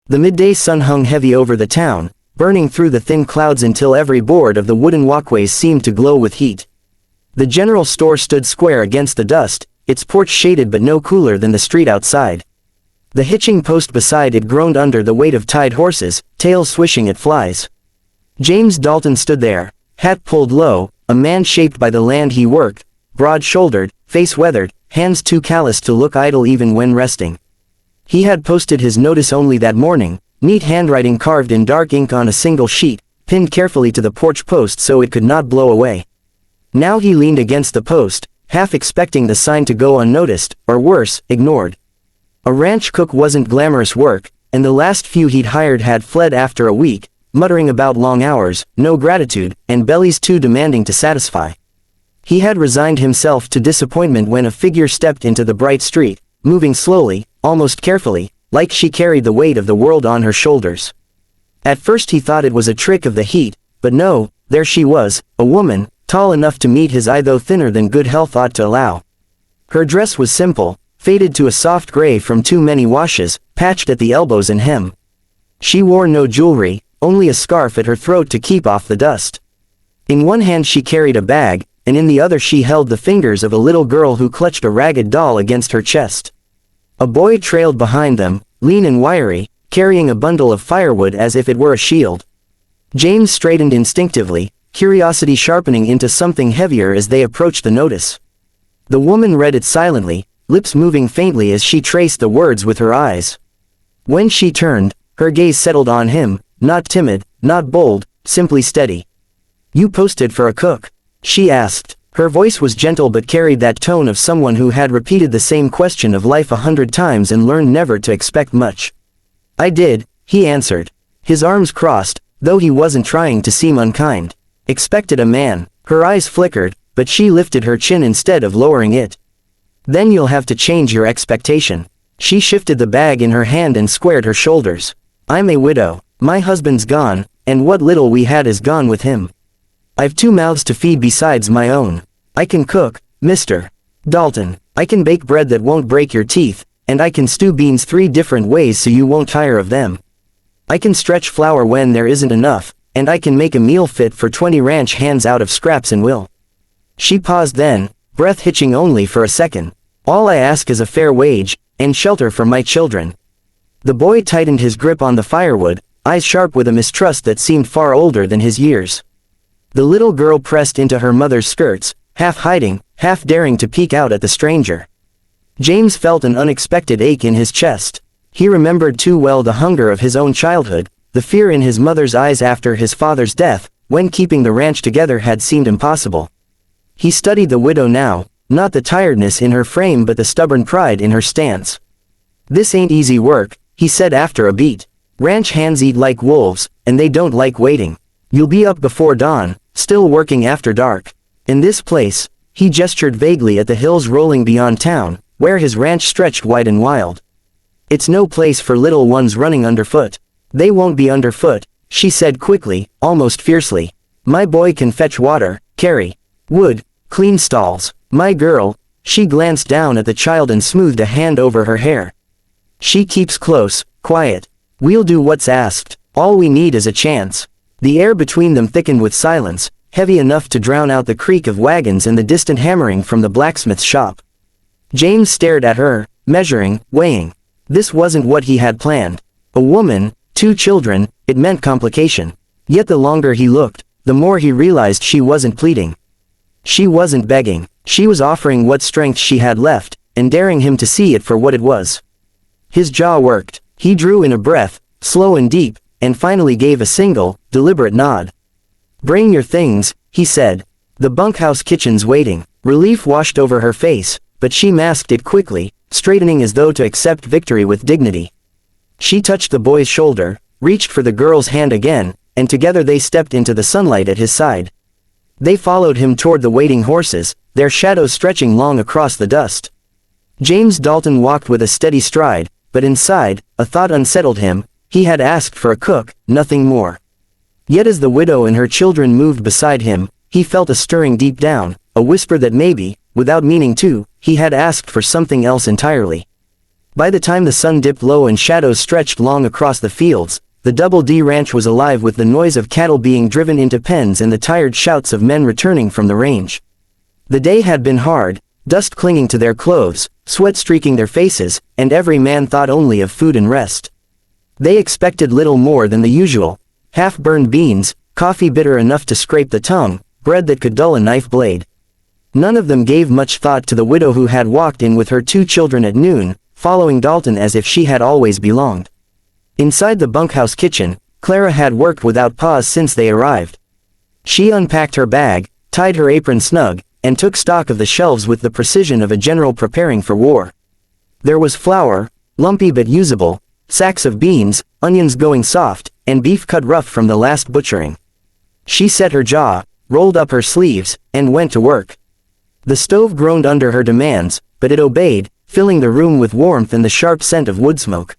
The midday sun hung heavy over the town, burning through the thin clouds until every board of the wooden walkways seemed to glow with heat. The general store stood square against the dust, its porch shaded but no cooler than the street outside. The hitching post beside it groaned under the weight of tied horses, tails swishing at flies. James Dalton stood there, hat pulled low, a man shaped by the land he worked, broad-shouldered, face weathered, hands too calloused to look idle even when resting. He had posted his notice only that morning, neat handwriting carved in dark ink on a single sheet, pinned carefully to the porch post so it could not blow away. Now he leaned against the post, half expecting the sign to go unnoticed, or worse, ignored. A ranch cook wasn't glamorous work, and the last few he'd hired had fled after a week, muttering about long hours, no gratitude, and bellies too demanding to satisfy. He had resigned himself to disappointment when a figure stepped into the bright street, moving slowly, almost carefully, like she carried the weight of the world on her shoulders. At first he thought it was a trick of the heat, but no, there she was, a woman, tall enough to meet his eye though thinner than good health ought to allow. Her dress was simple, faded to a soft gray from too many washes, patched at the elbows and hem. She wore no jewelry, only a scarf at her throat to keep off the dust. In one hand she carried a bag, and in the other she held the fingers of a little girl who clutched a ragged doll against her chest. A boy trailed behind them, lean and wiry, carrying a bundle of firewood as if it were a shield. James straightened instinctively, curiosity sharpening into something heavier as they approached the notice. The woman read it silently, lips moving faintly as she traced the words with her eyes. When she turned, her gaze settled on him, not timid, not bold, simply steady. "You posted for a cook?" she asked. Her voice was gentle but carried that tone of someone who had repeated the same question of life 100 times and learned never to expect much. "I did," he answered. His arms crossed, though he wasn't trying to seem unkind. "Expected a man." Her eyes flickered, but she lifted her chin instead of lowering it. "Then you'll have to change your expectation." She shifted the bag in her hand and squared her shoulders. "I'm a widow. My husband's gone, and what little we had is gone with him. I've 2 mouths to feed besides my own. I can cook, Mr. Dalton. I can bake bread that won't break your teeth, and I can stew beans 3 different ways so you won't tire of them. I can stretch flour when there isn't enough, and I can make a meal fit for 20 ranch hands out of scraps and will." She paused then, breath hitching only for a second. "All I ask is a fair wage, and shelter for my children." The boy tightened his grip on the firewood, eyes sharp with a mistrust that seemed far older than his years. The little girl pressed into her mother's skirts, half hiding, half daring to peek out at the stranger. James felt an unexpected ache in his chest. He remembered too well the hunger of his own childhood, the fear in his mother's eyes after his father's death, when keeping the ranch together had seemed impossible. He studied the widow now, not the tiredness in her frame but the stubborn pride in her stance. "This ain't easy work," he said after a beat. "Ranch hands eat like wolves, and they don't like waiting. You'll be up before dawn, still working after dark. In this place," he gestured vaguely at the hills rolling beyond town, where his ranch stretched wide and wild. "It's no place for little ones running underfoot." "They won't be underfoot," she said quickly, almost fiercely. "My boy can fetch water, carry wood, clean stalls. My girl," she glanced down at the child and smoothed a hand over her hair. "She keeps close, quiet. We'll do what's asked. All we need is a chance." The air between them thickened with silence, heavy enough to drown out the creak of wagons and the distant hammering from the blacksmith's shop. James stared at her, measuring, weighing. This wasn't what he had planned. A woman, 2 children, it meant complication. Yet the longer he looked, the more he realized she wasn't pleading. She wasn't begging. She was offering what strength she had left, and daring him to see it for what it was. His jaw worked. He drew in a breath, slow and deep, and finally gave a single, deliberate nod. "Bring your things," he said. "The bunkhouse kitchen's waiting." Relief washed over her face, but she masked it quickly, straightening as though to accept victory with dignity. She touched the boy's shoulder, reached for the girl's hand again, and together they stepped into the sunlight at his side. They followed him toward the waiting horses, their shadows stretching long across the dust. James Dalton walked with a steady stride, but inside, a thought unsettled him. He had asked for a cook, nothing more. Yet as the widow and her children moved beside him, he felt a stirring deep down, a whisper that maybe, without meaning to, he had asked for something else entirely. By the time the sun dipped low and shadows stretched long across the fields, the Double D Ranch was alive with the noise of cattle being driven into pens and the tired shouts of men returning from the range. The day had been hard, dust clinging to their clothes, sweat streaking their faces, and every man thought only of food and rest. They expected little more than the usual: half-burned beans, coffee bitter enough to scrape the tongue, bread that could dull a knife blade. None of them gave much thought to the widow who had walked in with her 2 children at noon, following Dalton as if she had always belonged. Inside the bunkhouse kitchen, Clara had worked without pause since they arrived. She unpacked her bag, tied her apron snug, and took stock of the shelves with the precision of a general preparing for war. There was flour, lumpy but usable, sacks of beans, onions going soft, and beef cut rough from the last butchering. She set her jaw, rolled up her sleeves, and went to work. The stove groaned under her demands, but it obeyed, filling the room with warmth and the sharp scent of wood smoke.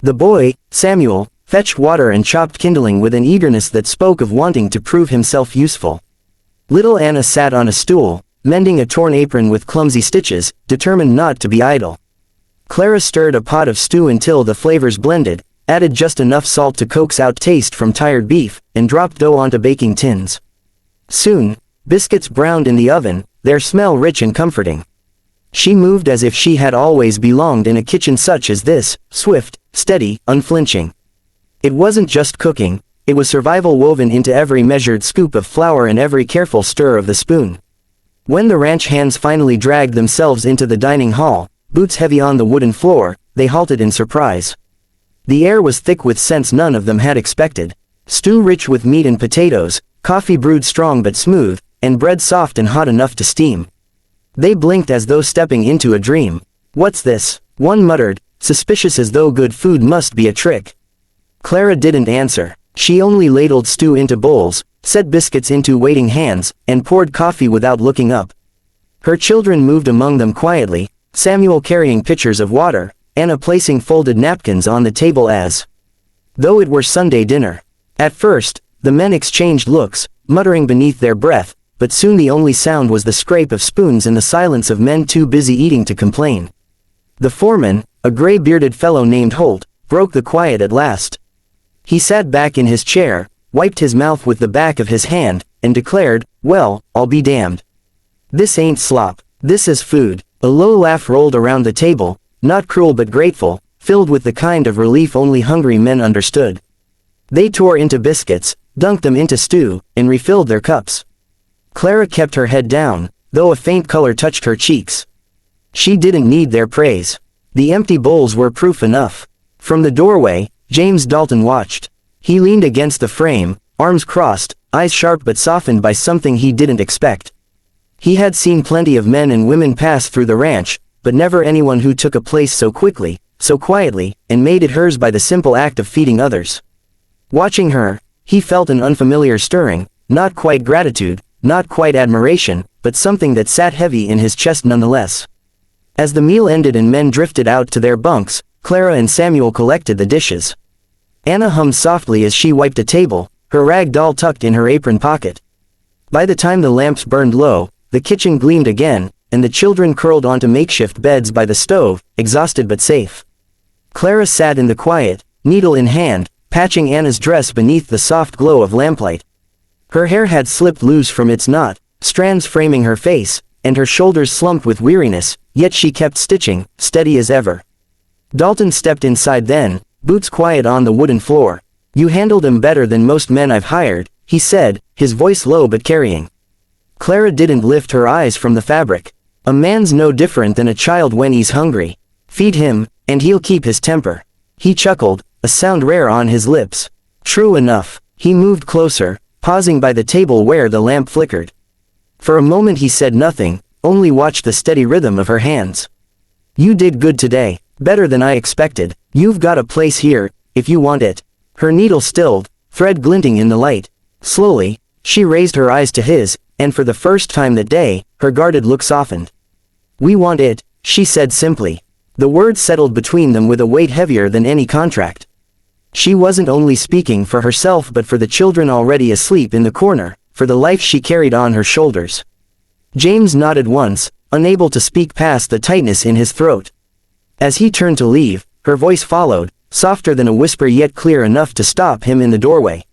The boy, Samuel, fetched water and chopped kindling with an eagerness that spoke of wanting to prove himself useful. Little Anna sat on a stool, mending a torn apron with clumsy stitches, determined not to be idle. Clara stirred a pot of stew until the flavors blended, added just enough salt to coax out taste from tired beef, and dropped dough onto baking tins. Soon, biscuits browned in the oven, their smell rich and comforting. She moved as if she had always belonged in a kitchen such as this, swift, steady, unflinching. It wasn't just cooking, it was survival woven into every measured scoop of flour and every careful stir of the spoon. When the ranch hands finally dragged themselves into the dining hall, boots heavy on the wooden floor, they halted in surprise. The air was thick with scents none of them had expected: stew rich with meat and potatoes, coffee brewed strong but smooth, and bread soft and hot enough to steam. They blinked as though stepping into a dream. "What's this?" one muttered, suspicious as though good food must be a trick. Clara didn't answer. She only ladled stew into bowls, set biscuits into waiting hands, and poured coffee without looking up. Her children moved among them quietly, Samuel carrying pitchers of water, Anna placing folded napkins on the table as though it were Sunday dinner. At first, the men exchanged looks, muttering beneath their breath, but soon the only sound was the scrape of spoons and the silence of men too busy eating to complain. The foreman, a gray-bearded fellow named Holt, broke the quiet at last. He sat back in his chair, wiped his mouth with the back of his hand, and declared, "Well, I'll be damned. This ain't slop, this is food." A low laugh rolled around the table, not cruel but grateful, filled with the kind of relief only hungry men understood. They tore into biscuits, dunked them into stew, and refilled their cups. Clara kept her head down, though a faint color touched her cheeks. She didn't need their praise. The empty bowls were proof enough. From the doorway, James Dalton watched. He leaned against the frame, arms crossed, eyes sharp but softened by something he didn't expect. He had seen plenty of men and women pass through the ranch, but never anyone who took a place so quickly, so quietly, and made it hers by the simple act of feeding others. Watching her, he felt an unfamiliar stirring, not quite gratitude, not quite admiration, but something that sat heavy in his chest nonetheless. As the meal ended and men drifted out to their bunks, Clara and Samuel collected the dishes. Anna hummed softly as she wiped a table, her rag doll tucked in her apron pocket. By the time the lamps burned low, the kitchen gleamed again, and the children curled onto makeshift beds by the stove, exhausted but safe. Clara sat in the quiet, needle in hand, patching Anna's dress beneath the soft glow of lamplight. Her hair had slipped loose from its knot, strands framing her face, and her shoulders slumped with weariness, yet she kept stitching, steady as ever. Dalton stepped inside then, boots quiet on the wooden floor. "You handled him better than most men I've hired," he said, his voice low but carrying. Clara didn't lift her eyes from the fabric. "A man's no different than a child when he's hungry. Feed him, and he'll keep his temper." He chuckled, a sound rare on his lips. True enough. He moved closer, pausing by the table where the lamp flickered. For a moment he said nothing, only watched the steady rhythm of her hands. "You did good today, better than I expected. You've got a place here, if you want it." Her needle stilled, thread glinting in the light. Slowly, she raised her eyes to his, and for the first time that day, her guarded look softened. "We want it," she said simply. The words settled between them with a weight heavier than any contract. She wasn't only speaking for herself but for the children already asleep in the corner, for the life she carried on her shoulders. James nodded once, unable to speak past the tightness in his throat. As he turned to leave, her voice followed, softer than a whisper yet clear enough to stop him in the doorway.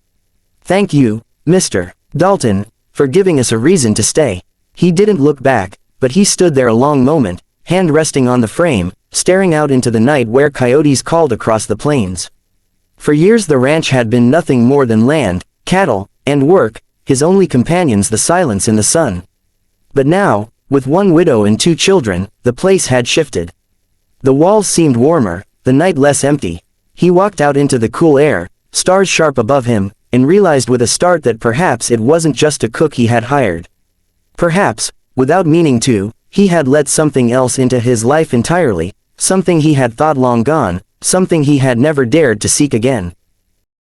"Thank you, Mr. Dalton, for giving us a reason to stay." He didn't look back, but he stood there a long moment, hand resting on the frame, staring out into the night where coyotes called across the plains. For years the ranch had been nothing more than land, cattle, and work, his only companions the silence and the sun. But now, with one widow and 2 children, the place had shifted. The walls seemed warmer, the night less empty. He walked out into the cool air, stars sharp above him, and realized with a start that perhaps it wasn't just a cook he had hired. Perhaps, without meaning to, he had let something else into his life entirely, something he had thought long gone, something he had never dared to seek again.